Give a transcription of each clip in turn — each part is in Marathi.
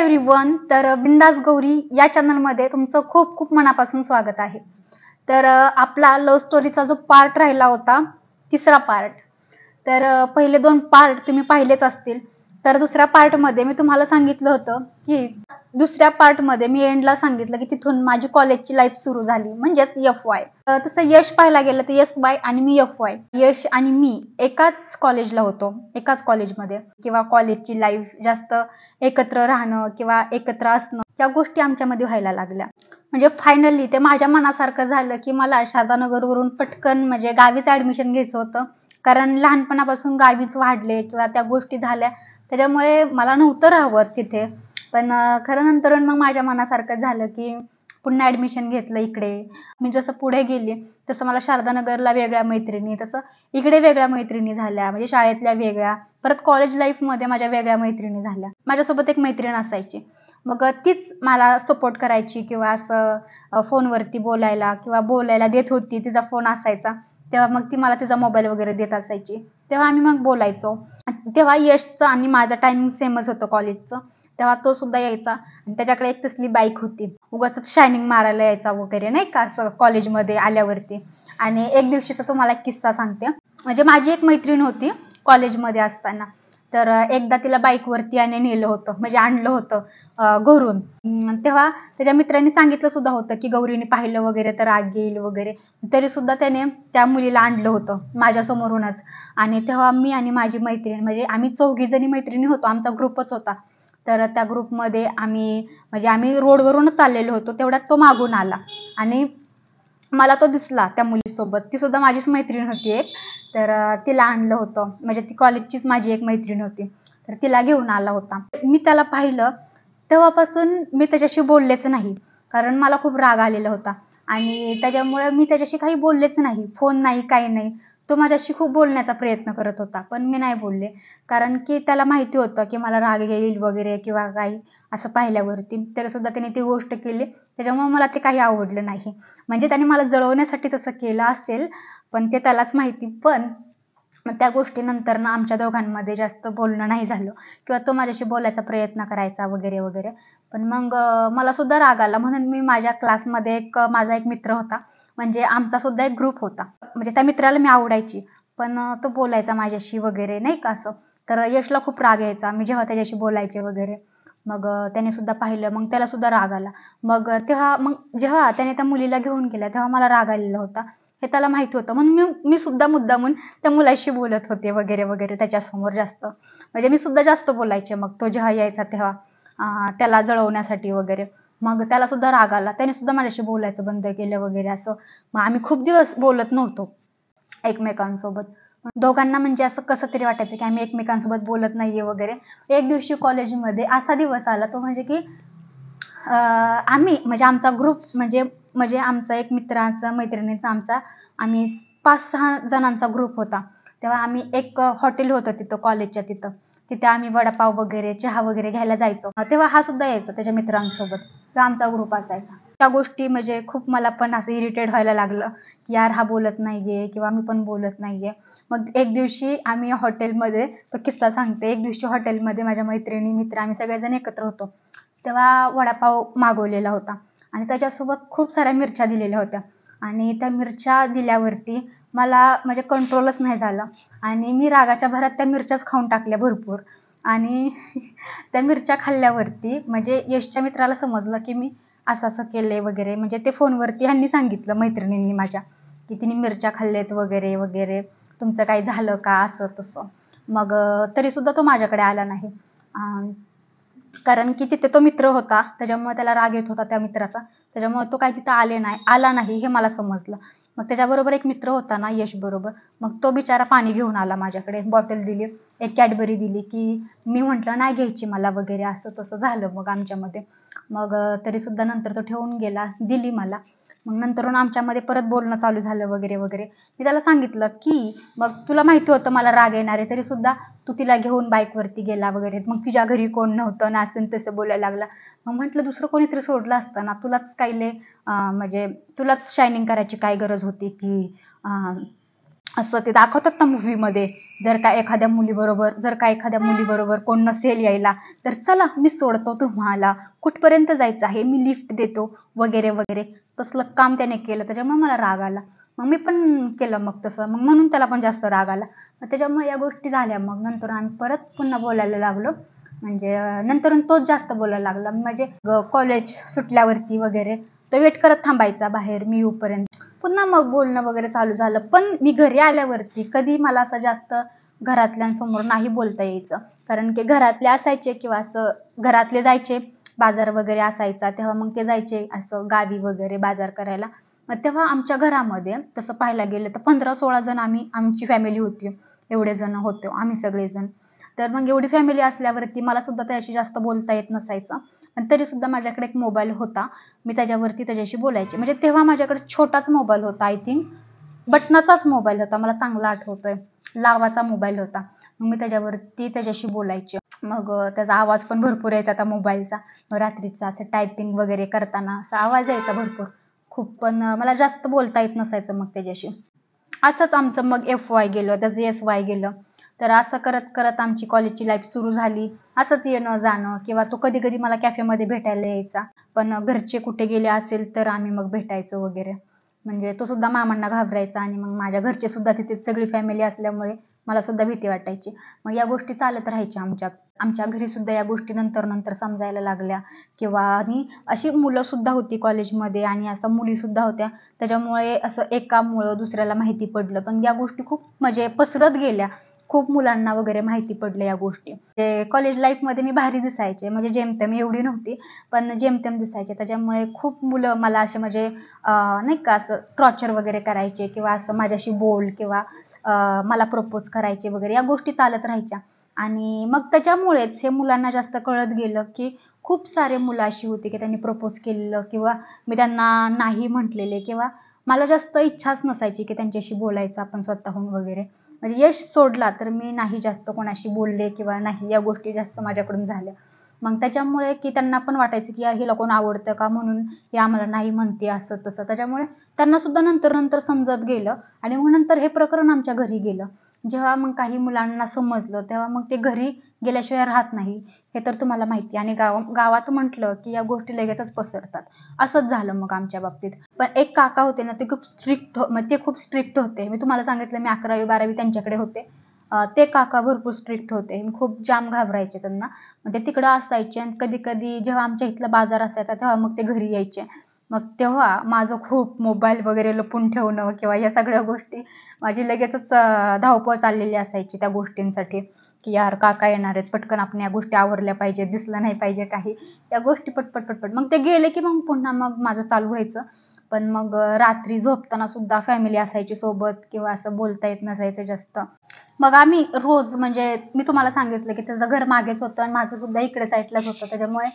एव्हरीवन. तर बिंदास गौरी या चॅनलमध्ये तुमचं खूप खूप मनापासून स्वागत आहे. तर आपला लव्ह स्टोरीचा जो पार्ट राहिला होता, तिसरा पार्ट, तर पहिले 2 पार्ट तुम्ही पाहिलेच असतील. तर दुसऱ्या पार्टमध्ये मी तुम्हाला सांगितलं होतं की दुसऱ्या पार्टमध्ये मी एंडला सांगितलं की तिथून माझी कॉलेजची लाईफ सुरू झाली, म्हणजेच FY. तसं यश पाहायला गेलं तर SY आणि मी FY. यश आणि मी एकाच कॉलेजला होतो, एकाच कॉलेजमध्ये, किंवा कॉलेजची लाईफ जास्त एकत्र राहणं किंवा एकत्र असणं त्या गोष्टी आमच्यामध्ये व्हायला लागल्या. म्हणजे फायनली ते माझ्या मनासारखं झालं की मला शारदानगरवरून पटकन म्हणजे गावीच ऍडमिशन घ्यायचं होतं. कारण लहानपणापासून गावीच वाढले किंवा त्या गोष्टी झाल्या, त्याच्यामुळे मला नव्हतं राहावं तिथे. पण खरं नंतर मग माझ्या मनासारखं झालं की पुन्हा ऍडमिशन घेतलं इकडे. मी जसं पुढे गेली तसं मला शारदानगरला वेगळ्या मैत्रिणी, तसं इकडे वेगळ्या मैत्रिणी झाल्या, म्हणजे शाळेतल्या वेगळ्या, परत कॉलेज लाईफमध्ये माझ्या वेगळ्या मैत्रिणी झाल्या. माझ्यासोबत एक मैत्रीण असायची, मग तीच मला सपोर्ट करायची किंवा असं फोनवरती बोलायला देत होती. तिचा फोन असायचा तेव्हा मग ती मला तिचा मोबाईल वगैरे देत असायची, तेव्हा आम्ही मग बोलायचो. तेव्हा यशचं आणि माझं टायमिंग सेमच होतं कॉलेजचं. तेव्हा तो सुद्धा यायचा आणि त्याच्याकडे एक तसली बाईक होती, उगाच शायनिंग मारायला यायचा वगैरे, नाही का, असं कॉलेजमध्ये आल्यावरती. आणि एक दिवशीचा तुम्हाला एक किस्सा सांगते. म्हणजे माझी एक मैत्रीण होती कॉलेजमध्ये असताना, तर एकदा तिला बाईकवरती नेलं होतं, म्हणजे आणलं होतं घरून. तेव्हा त्याच्या मित्रांनी सांगितलं सुद्धा होतं की गौरीने पाहिलं वगैरे तर राग येईल वगैरे, तरी सुद्धा त्याने त्या मुलीला आणलं होतं माझ्यासमोरूनच. आणि तेव्हा मी आणि माझी मैत्रीण, म्हणजे आम्ही 4 जणी मैत्रिणी होतो, आमचा ग्रुपच होता. तर त्या ग्रुपमध्ये आम्ही रोडवरूनच चाललेलो होतो, तेवढ्यात तो मागून आला आणि मला तो दिसला त्या मुलीसोबत. ती सुद्धा माझीच मैत्रीण होती एक. तर तिला आणलं होतं, म्हणजे ती कॉलेजचीच माझी एक मैत्रीण होती, तर तिला घेऊन आला होता. मी त्याला पाहिलं तेव्हापासून मी त्याच्याशी बोललेच नाही, कारण मला खूप राग आलेला होता आणि त्याच्यामुळे मी त्याच्याशी काही बोललेच नाही. फोन नाही, काही नाही. तो माझ्याशी खूप बोलण्याचा प्रयत्न करत होता, पण मी नाही बोलले, कारण की त्याला माहिती होतं की मला राग येईल वगैरे किंवा काही असं पाहिल्यावरती. तरी सुद्धा त्याने ती गोष्ट केली, त्याच्यामुळे मला ते काही आवडलं नाही. म्हणजे त्याने मला जळवण्यासाठी तसं केलं असेल, पण ते त्यालाच माहिती. पण त्या गोष्टीनंतर ना आमच्या दोघांमध्ये जास्त बोलणं नाही झालं किंवा तो माझ्याशी बोलायचा प्रयत्न करायचा वगैरे वगैरे. पण मग मला सुद्धा राग आला, म्हणून मी माझ्या क्लासमध्ये माझा एक मित्र होता, म्हणजे आमचा सुद्धा एक ग्रुप होता. म्हणजे त्या मित्राला मी आवडायची, पण तो बोलायचा माझ्याशी वगैरे, नाही का असं. तर यशला खूप राग यायचा मी जेव्हा त्याच्याशी बोलायचे वगैरे. मग त्याने सुद्धा पाहिलं, मग त्याला सुद्धा राग आला. मग जेव्हा त्याने त्या मुलीला घेऊन गेला तेव्हा मला राग आलेला होता, हे त्याला माहिती होतं. म्हणून मी सुद्धा मुद्दामून त्या मुलाशी बोलत होते वगैरे वगैरे त्याच्यासमोर जास्त. म्हणजे मी सुद्धा जास्त बोलायचे मग तो जेव्हा यायचा तेव्हा, त्याला जळवण्यासाठी वगैरे. मग त्याला सुद्धा राग आला, त्याने सुद्धा माझ्याशी बोलायचं बंद केलं वगैरे असं. मग आम्ही खूप दिवस बोलत नव्हतो एकमेकांसोबत. दोघांना म्हणजे असं कसं तरी वाटायचं की आम्ही एकमेकांसोबत बोलत नाहीये वगैरे. एक दिवशी कॉलेजमध्ये असा दिवस आला तो, म्हणजे की आम्ही म्हणजे आमचा ग्रुप, म्हणजे म्हणजे आमचा एक मित्राचा मैत्रिणीचा आमचा, आम्ही 5-6 जणांचा ग्रुप होता. तेव्हा आम्ही एक हॉटेल होतं तिथं कॉलेजच्या तिथं, तिथे आम्ही वडापाव वगैरे चहा वगैरे घ्यायला जायचो. तेव्हा हा सुद्धा यायचा त्याच्या मित्रांसोबत, तेव्हा आमचा ग्रुप असायचा. त्या गोष्टी म्हणजे खूप मला पण असं इरिटेट व्हायला लागलं की यार हा बोलत नाहीये किंवा मी पण बोलत नाहीये. मग एक दिवशी आम्ही हॉटेलमध्ये, तो किस्सा सांगते, एक दिवशी हॉटेलमध्ये माझ्या मैत्रिणी मित्र आम्ही सगळेजण एकत्र होतो. तेव्हा वडापाव मागवलेला होता आणि त्याच्यासोबत खूप साऱ्या मिरच्या दिलेल्या होत्या. आणि त्या मिरच्या दिल्यावरती मला म्हणजे कंट्रोलच नाही झालं आणि मी रागाच्या भरात त्या मिरच्याच खाऊन टाकल्या भरपूर. आणि त्या मिरच्या खाल्ल्यावरती म्हणजे यशच्या मित्राला समजलं की मी असं असं केलंय वगैरे. म्हणजे ते फोनवरती ह्यांनी सांगितलं मैत्रिणींनी माझ्या की तिने मिरच्या खाल्लेत वगैरे वगैरे, तुमचं काही झालं का, असं तसं. मग तरी सुद्धा तो माझ्याकडे आला नाही, कारण की तिथे तो मित्र होता, त्याच्यामुळे त्याला राग येत होता त्या मित्राचा, त्याच्यामुळे तो काही तिथं आला नाही हे मला समजलं. मग त्याच्याबरोबर एक मित्र होता ना यश बरोबर, मग तो बिचारा पाणी घेऊन आला माझ्याकडे, बॉटल दिली, एक कॅडबरी दिली, की मी म्हटलं नाही घ्यायची मला वगैरे, असं तसं झालं मग आमच्यामध्ये. मग तरी सुद्धा नंतर तो ठेवून गेला, दिली मला. मग नंतरून आमच्यामध्ये परत बोलणं चालू झालं वगैरे वगैरे. मी त्याला सांगितलं की मग तुला माहिती होतं मला राग येणार आहे, तरी सुद्धा तू तिला घेऊन बाईकवरती गेला वगैरे, मग तिच्या घरी कोण नव्हतं ना, असं तसं बोलायला लागला. मग म्हटलं दुसरं कोणीतरी सोडलं असतं ना, तुलाच म्हणजे तुलाच शायनिंग करायची काय गरज होती की असं ते दाखवतात ना मूवीमध्ये, जर का एखाद्या मुलीबरोबर कोण नसेल यायला तर चला मी सोडतो तुम्हाला, कुठपर्यंत जायचं आहे मी लिफ्ट देतो वगैरे वगैरे, तसलं काम त्याने केलं. त्याच्यामुळे मला राग आला. मग मी पण केलं मग तसं, मग म्हणून त्याला पण जास्त राग आला. मग त्याच्यामुळे या गोष्टी झाल्या. मग नंतर आम्ही परत पुन्हा बोलायला लागलो. म्हणजे नंतर तोच जास्त बोलायला लागला. म्हणजे कॉलेज सुटल्यावरती वगैरे तो वेट करत थांबायचा बाहेर मी येऊपर्यंत. पुन्हा मग बोलणं वगैरे चालू झालं. पण मी घरी आल्यावरती कधी मला असं जास्त घरातल्यांसमोर नाही बोलता यायचं, कारण की घरातले असायचे किंवा असं घरातले जायचे, बाजार वगैरे असायचा तेव्हा मग ते जायचे असं गावी वगैरे बाजार करायला. मग तेव्हा आमच्या घरामध्ये तसं पाहायला गेलं तर 15-16 जण आमची फॅमिली होती. एवढे जण होतो आम्ही सगळेजण. तर मग एवढी फॅमिली असल्यावरती मला सुद्धा त्याच्याशी जास्त बोलता येत नसायचं. पण तरी सुद्धा माझ्याकडे एक मोबाईल होता. मी त्याच्यावरती त्याच्याशी बोलायचे. म्हणजे तेव्हा माझ्याकडे छोटाच मोबाईल होता, आय थिंक बटनाचाच मोबाईल होता, मला चांगला आठवतोय. लावाचा मोबाईल होता. मग मी त्याच्यावरती त्याच्याशी बोलायचे. मग त्याचा आवाज पण भरपूर यायचा त्या मोबाईलचा. रात्रीचा असं टायपिंग वगैरे करताना असा आवाज यायचा भरपूर खूप. पण मला जास्त बोलता येत नसायचं मग त्याच्याशी. असंच आमचं मग FY गेलं, त्याचं SY गेलं. तर असं करत करत आमची कॉलेजची लाईफ सुरू झाली. असंच येणं जाणं, किंवा तो कधी कधी मला कॅफेमध्ये भेटायला यायचा. पण घरचे कुठे गेले असेल तर आम्ही मग भेटायचो वगैरे. म्हणजे तो सुद्धा मामांना घाबरायचा आणि मग माझ्या घरचे सुद्धा तिथे सगळी फॅमिली असल्यामुळे मला सुद्धा भीती वाटायची. मग या गोष्टी चालत राहायच्या आमच्या घरी सुद्धा. या गोष्टी नंतर नंतर समजायला लागल्या. किंवा आणि अशी मुलं सुद्धा होती कॉलेजमध्ये आणि असं मुली सुद्धा होत्या. त्याच्यामुळे असं एकामुळं दुसऱ्याला माहिती पडलं. पण या गोष्टी खूप म्हणजे पसरत गेल्या. खूप मुलांना वगैरे माहिती पडल्या या गोष्टी. ते कॉलेज लाईफमध्ये मी भारी दिसायचे, म्हणजे जेमतेम एवढी नव्हती पण जेमतेम दिसायचे. त्याच्यामुळे खूप मुलं मला असे म्हणजे नाही का असं टॉर्चर वगैरे करायचे, किंवा असं माझ्याशी बोल, किंवा मला प्रपोज करायचे वगैरे, या गोष्टी चालत राहायच्या. आणि मग त्याच्यामुळेच हे मुलांना जास्त कळत गेलं की खूप सारे मुलं अशी होती की त्यांनी प्रपोज केलेलं, किंवा मी त्यांना नाही म्हटलेले, किंवा मला जास्त इच्छाच नसायची की त्यांच्याशी बोलायचं आपण स्वतःहून वगैरे. म्हणजे यश सोडला तर मी नाही जास्त कोणाशी बोलले, किंवा नाही या गोष्टी जास्त माझ्याकडून झाल्या. मग त्याच्यामुळे की त्यांना पण वाटायचं की यार हिला कोण आवडतं का, म्हणून हे आम्हाला नाही म्हणते असं तसं. त्याच्यामुळे त्यांना सुद्धा नंतर नंतर समजत गेलं. आणि मग नंतर हे प्रकरण आमच्या घरी गेलं. जेव्हा मग काही मुलांना समजलं तेव्हा मग ते घरी गेल्याशिवाय राहत नाही, हे तर तुम्हाला माहिती. आणि गावात म्हटलं की या गोष्टी लगेचच पसरतात. असंच झालं मग आमच्या बाबतीत. पण एक काका होते ना, ते खूप स्ट्रिक्ट होते. मी तुम्हाला सांगितलं मी 11वी-12वी त्यांच्याकडे होते. ते काका भरपूर स्ट्रिक्ट होते. मी खूप जाम घाबरायचे त्यांना. मग ते तिकडं असायचे आणि कधी कधी जेव्हा आमच्या इथला बाजार असायचा तेव्हा मग ते घरी यायचे. मग तेव्हा माझं खूप मोबाईल वगैरे लपून ठेवणं किंवा या सगळ्या गोष्टी माझी लगेचच धावपळ चाललेली असायची त्या गोष्टींसाठी, की यार काका येणार आहेत, पटकन आपण या गोष्टी आवरल्या पाहिजे, दिसलं नाही पाहिजे काही, या गोष्टी पटपट पटपट. मग ते गेले की मग पुन्हा मग माझं चालू व्हायचं. पण मग रात्री झोपताना सुद्धा फॅमिली असायची सोबत, किंवा असं बोलता येत नसायचं जास्त. मग आम्ही रोज म्हणजे मी तुम्हाला सांगितलं की त्याचं घर मागेच होतं आणि माझं सुद्धा इकडे साईडलाच होतं. त्याच्यामुळे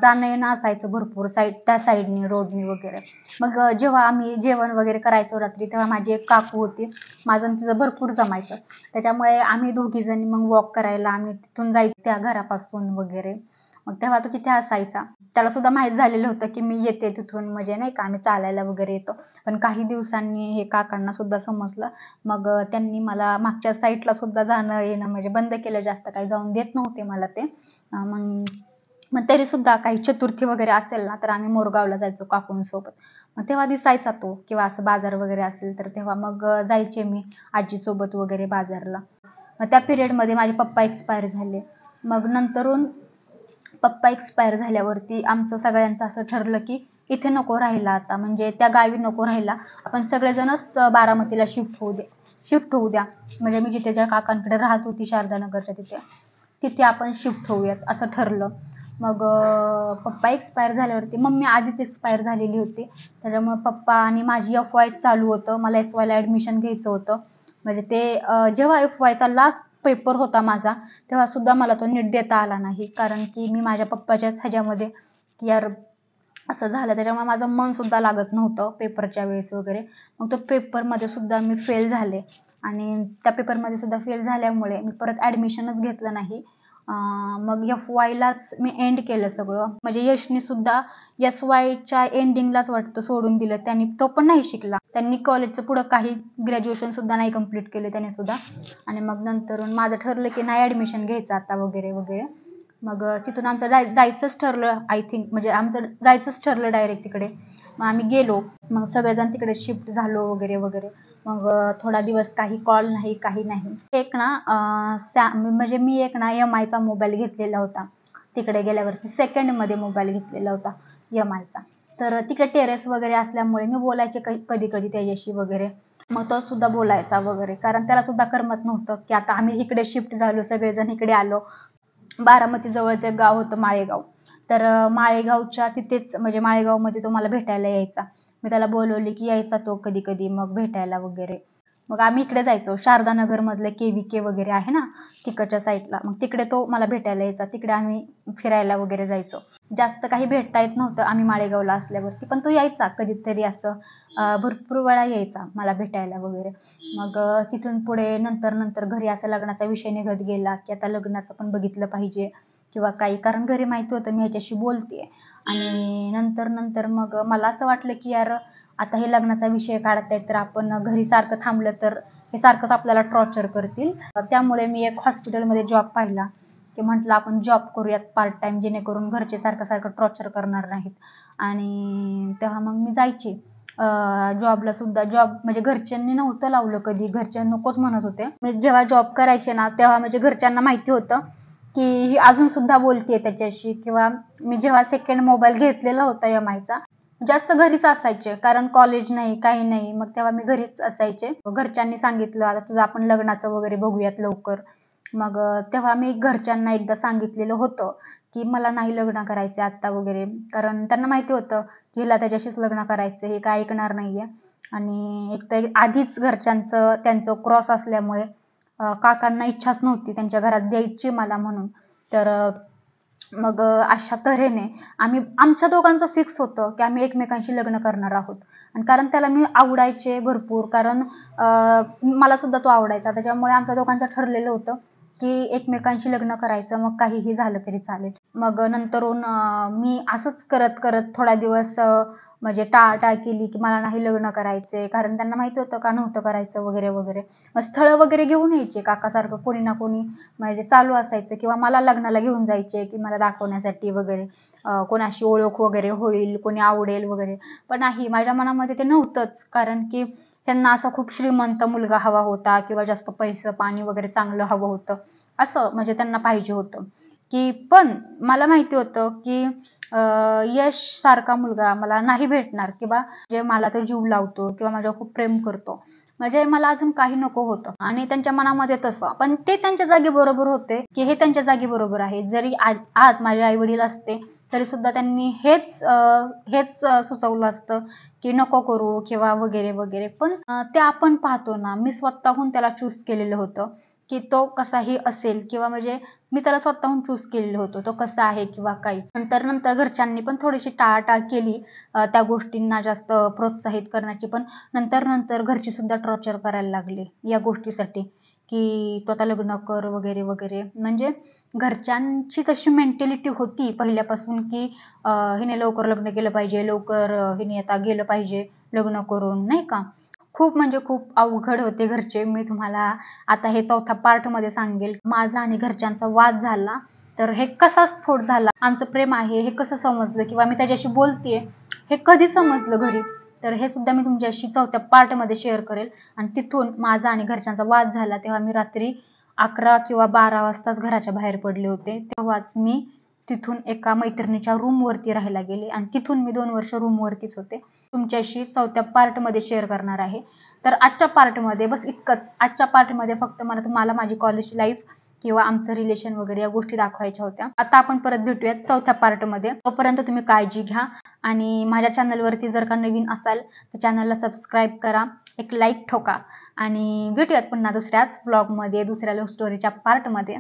जाणं येणं असायचं भरपूर त्या साईडनी रोडनी वगैरे. मग जेव्हा आम्ही जेवण वगैरे करायचो रात्री तेव्हा माझी एक काकू होती. माझं आणि तिचं भरपूर जमायचं. त्याच्यामुळे आम्ही दोघी जणी मग वॉक करायला आम्ही तिथून जायचं त्या घरापासून वगैरे. मग तेव्हा तो तिथे असायचा. त्याला सुद्धा माहित झालेलं होतं की मी येते तिथून, म्हणजे नाही का आम्ही चालायला वगैरे येतो. पण काही दिवसांनी हे काकांना सुद्धा समजलं. मग त्यांनी मला मागच्या साईडला सुद्धा जाणं येणं म्हणजे बंद केलं. जास्त काही जाऊन देत नव्हते मला ते. मग तरी सुद्धा काही चतुर्थी वगैरे असेल ना तर आम्ही मोरगावला जायचो काकूंसोबत. मग तेव्हा दिसायचा तो, किंवा असं बाजार वगैरे असेल तर तेव्हा मग जायचे मी आजीसोबत वगैरे बाजारला. मग त्या पिरियडमध्ये माझे पप्पा एक्सपायर झाले. मग नंतरून पप्पा एक्सपायर झाल्यावरती आमचं सगळ्यांचं असं ठरलं की इथे नको राहायला आता, म्हणजे त्या गावी नको राहायला, आपण सगळेजणच बारामतीला शिफ्ट होऊ द्या. म्हणजे मी जिथे ज्या काकांकडे राहत होती शारदानगरच्या तिथे आपण शिफ्ट होऊयात असं ठरलं. मग पप्पा एक्सपायर झाल्यावरती मम्मी आधीच एक्सपायर झालेली होती. त्याच्यामुळे पप्पा आणि माझी FY चालू होतं. मला SYला ॲडमिशन घ्यायचं होतं. म्हणजे ते जेव्हा FYचा लास्ट पेपर होता माझा तेव्हा सुद्धा मला तो नीट देता आला नाही, कारण की मी माझ्या पप्पाच्याच ह्याच्यामध्ये की यार असं झालं. त्याच्यामुळे माझं मन सुद्धा लागत नव्हतं पेपरच्या वेळेस वगैरे. मग तो पेपरमध्ये सुद्धा मी फेल झाले. आणि त्या पेपरमध्ये सुद्धा फेल झाल्यामुळे मी परत ॲडमिशनच घेतलं नाही. मग FYलाच मी एंड केलं सगळं. म्हणजे यशने सुद्धा SYच्या एंडिंगलाच वाटतं सोडून दिलं. त्याने तो पण नाही शिकला. त्यांनी कॉलेजचं पुढं काही ग्रॅज्युएशन सुद्धा नाही कंप्लीट केले त्याने सुद्धा. आणि मग नंतरून माझं ठरलं की नाही ॲडमिशन घ्यायचं आता वगैरे वगैरे. मग तिथून आमचं जायचंच ठरलं आय थिंक, म्हणजे आमचं जायचंच ठरलं डायरेक्ट तिकडे. मग आम्ही गेलो, मग सगळेजण तिकडे शिफ्ट झालो वगैरे वगैरे. मग थोडा दिवस काही कॉल नाही, काही नाही. एक ना म्हणजे मी एक ना MI चा मोबाईल घेतलेला होता तिकडे गेल्यावरती. सेकंडमध्ये मोबाईल घेतलेला होता MI चा. तर तिकडे टेरेस वगैरे असल्यामुळे मी बोलायचे कधी कधी त्याच्याशी वगैरे. मग तो सुद्धा बोलायचा वगैरे, कारण त्याला सुद्धा करमत नव्हतं की आता आम्ही इकडे शिफ्ट झालो, सगळेजण इकडे आलो. बारामती जवळचं एक गाव होतं माळेगाव. तर माळेगावच्या तिथेच, म्हणजे माळेगावमध्ये तो मला भेटायला यायचा. मी त्याला बोलवले की यायचा तो कधी कधी मग भेटायला वगैरे. मग आम्ही इकडे जायचो, शारदानगर मधलं KVK वगैरे आहे ना तिकडच्या साईडला. मग तिकडे तो मला भेटायला यायचा, तिकडे आम्ही फिरायला वगैरे जायचो. जास्त काही भेटता येत नव्हतं आम्ही माळेगावला असल्यावरती, पण तो यायचा कधीतरी असं. भरपूर वेळा यायचा मला भेटायला वगैरे. मग तिथून पुढे नंतर नंतर घरी असा लग्नाचा विषय निघत गेला की आता लग्नाचं पण बघितलं पाहिजे किंवा काही, कारण घरी माहिती होतं मी ह्याच्याशी बोलते. आणि नंतर नंतर मग मला असं वाटलं की यार आता हे लग्नाचा विषय काढतायत तर आपण घरी सारखं थांबलं तर हे सारखंच आपल्याला टॉर्चर करतील. त्यामुळे मी एक हॉस्पिटलमध्ये जॉब पाहिला की म्हटलं आपण जॉब करूयात पार्ट टाइम, जेणेकरून घरचे सारखं सारखं टॉर्चर करणार नाहीत. आणि तेव्हा मग मी जायचे जॉबला सुद्धा. जॉब म्हणजे घरच्यांनी नव्हतं लावलं कधी, घरचे नकोच म्हणत होते. मी जेव्हा जॉब करायचे ना तेव्हा म्हणजे घरच्यांना माहिती होतं की ही अजून सुद्धा बोलतेय त्याच्याशी. किंवा मी जेव्हा सेकंड मोबाईल घेतलेला होता MI चा, जास्त घरीच असायचे कारण कॉलेज नाही काही नाही. मग तेव्हा मी घरीच असायचे. घरच्यांनी सांगितलं आता तुझं आपण लग्नाचं वगैरे बघूयात लवकर. मग तेव्हा मी घरच्यांना एकदा सांगितलेलं होतं की मला नाही लग्न करायचं आता वगैरे, कारण त्यांना माहिती होतं की हिला त्याच्याशीच लग्न करायचं, हे काय ऐकणार नाहीये. आणि एक तर आधीच घरच्यांचं त्यांचं क्रॉस असल्यामुळे काकांना इच्छाच नव्हती त्यांच्या घरात द्यायची मला म्हणून. तर मग अशा तऱ्हेने आमच्या दोघांचं फिक्स होतं की आम्ही एकमेकांशी लग्न करणार आहोत. आणि कारण त्याला मी आवडायचे भरपूर, कारण मला सुद्धा तो आवडायचा. त्याच्यामुळे आमच्या दोघांचं ठरलेलं होतं की एकमेकांशी लग्न करायचं, मग काहीही झालं तरी चालेल. मग नंतरून मी असंच करत करत थोडा दिवस म्हणजे टाळाटाळ केली की मला नाही लग्न करायचंय, कारण त्यांना माहिती होतं का नव्हतं करायचं वगैरे वगैरे. मग स्थळं वगैरे घेऊन यायचे काकासारखं कोणी ना कोणी, म्हणजे चालू असायचं. किंवा मला लग्नाला घेऊन जायचे की मला दाखवण्यासाठी वगैरे, कोणाशी ओळख वगैरे होईल, कोणी आवडेल वगैरे. पण नाही, माझ्या मनामध्ये ते नव्हतंच, कारण की त्यांना असा खूप श्रीमंत मुलगा हवा होता किंवा जास्त पैसे पाणी वगैरे चांगलं हवं होतं असं, म्हणजे त्यांना पाहिजे होतं की. पण मला माहिती होतं की यश सारखा मुलगा मला नाही भेटणार, किंवा जे मला तो जीव लावतो किंवा माझ्यावर खूप प्रेम करतो, म्हणजे मला अजून काही नको होतं. आणि त्यांच्या मनामध्ये तसं, पण ते त्यांच्या जागी बरोबर होते की हे त्यांच्या जागी बरोबर आहे. जरी आज माझे आई वडील असते तरी सुद्धा त्यांनी हेच सुचवलं असतं की नको करू किंवा वगैरे वगैरे. पण ते आपण पाहतो ना, मी स्वतःहून त्याला चूज केलेलं होतं की तो कसाही असेल, किंवा म्हणजे मी त्याला स्वतःहून चूज केलेलं होतं तो कसा आहे किंवा काही. नंतर नंतर घरच्यांनी पण थोडीशी टाळाटाळ केली त्या गोष्टींना जास्त प्रोत्साहित करण्याची. पण नंतर नंतर घरचे सुद्धा टॉर्चर करायला लागले या गोष्टीसाठी की तो आता लग्न कर वगैरे वगैरे. म्हणजे घरच्यांची तशी मेंटॅलिटी होती पहिल्यापासून की हिने लवकर लग्न केलं पाहिजे, लवकर हिने आता गेलं पाहिजे लग्न करून, नाही का. खूप म्हणजे खूप अवघड होते घरचे. मी तुम्हाला आता हे 4थ्या पार्टमध्ये सांगेल. माझा आणि घरच्यांचा वाद झाला तर हे कसा स्फोट झाला, आमचं प्रेम आहे हे कसं समजलं, किंवा मी त्याच्याशी बोलतेय हे कधी समजलं घरी, तर हे सुद्धा मी तुमच्याशी 4थ्या पार्टमध्ये शेअर करेल. आणि तिथून माझा आणि घरच्यांचा वाद झाला तेव्हा मी रात्री 11 किंवा 12 वाजताच घराच्या बाहेर पडले होते. तेव्हाच मी तिथून एका मैत्रिणीच्या रूमवरती राहायला गेले आणि तिथून मी 2 वर्ष रूमवरतीच होते. तुमच्याशी 4थ्या पार्टमध्ये शेअर करणार आहे. तर आजच्या पार्टमध्ये बस इतकंच. आजच्या पार्टमध्ये फक्त मला तुम्हाला माझी कॉलेज लाईफ किंवा आमचं रिलेशन वगैरे या गोष्टी दाखवायच्या होत्या. आता आपण परत भेटूयात 4थ्या पार्टमध्ये. तोपर्यंत तुम्ही काळजी घ्या आणि माझ्या चॅनलवरती जर का नवीन असाल तर चॅनलला सबस्क्राईब करा, एक लाईक ठोका आणि भेटूयात पुन्हा दुसऱ्याच ब्लॉगमध्ये, दुसऱ्या लव्ह स्टोरीच्या पार्टमध्ये.